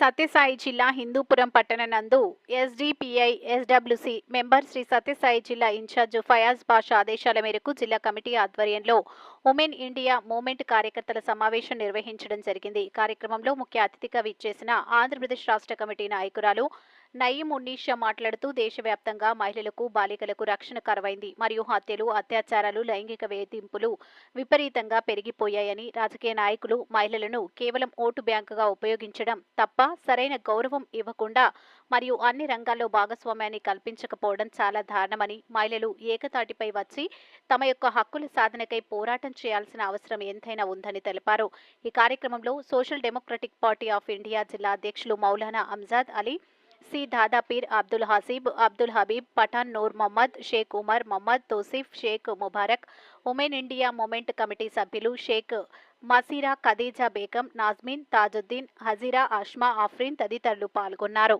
సత్యసాయి జిల్లా హిందూపురం పట్టణ నందు SDPI SWC member Shri Sathya Sai జిల్లా ఇన్ఛార్జ్ ఫయాజ్ బాషా ఆదేశాల మేరకు జిల్లా కమిటీ ఆధ్వర్యంలో ఉమెన్ ఇండియా మూవ్మెంట్ కార్యకర్తల సమావేశం నిర్వహించడం జరిగింది. కార్యక్రమంలో ముఖ్య అతిథిగా విచ్చేసిన ఆంధ్రప్రదేశ్ రాష్ట్ర కమిటీ నాయకురాలు నయీం ఉన్నీషా మాట్లాడుతూ దేశవ్యాప్తంగా మహిళలకు బాలికలకు రక్షణ కరువైంది మరియు హత్యలు, అత్యాచారాలు, లైంగిక వేధింపులు విపరీతంగా పెరిగిపోయాయని, రాజకీయ నాయకులు మహిళలను కేవలం ఓటు బ్యాంకుగా ఉపయోగించడం తప్ప సరైన గౌరవం ఇవ్వకుండా మరియు అన్ని రంగాల్లో భాగస్వామ్యాన్ని కల్పించకపోవడం చాలా దారుణమని, మహిళలు ఏకతాటిపై వచ్చి తమ యొక్క హక్కుల సాధనకై పోరాటం చేయాల్సిన అవసరం ఎంతైనా ఉందని తెలిపారు. ఈ కార్యక్రమంలో Social Democratic Party of India జిల్లా అధ్యక్షులు Maulana Amjad Ali, C Dadapeer, Abdul Haseeb, Abdul Habib, Pathan Noor Mohammed, Sheikh Umar Mohammed, Tousif, Sheikh Mubarak, women India movement committee సభ్యులు షేక్ మసీరా, ఖదీజా బేగం, నాజ్మిన్, తాజుద్దీన్, హజీరా, ఆష్మా, ఆఫ్రీన్ తదితరులు పాల్గొన్నారు.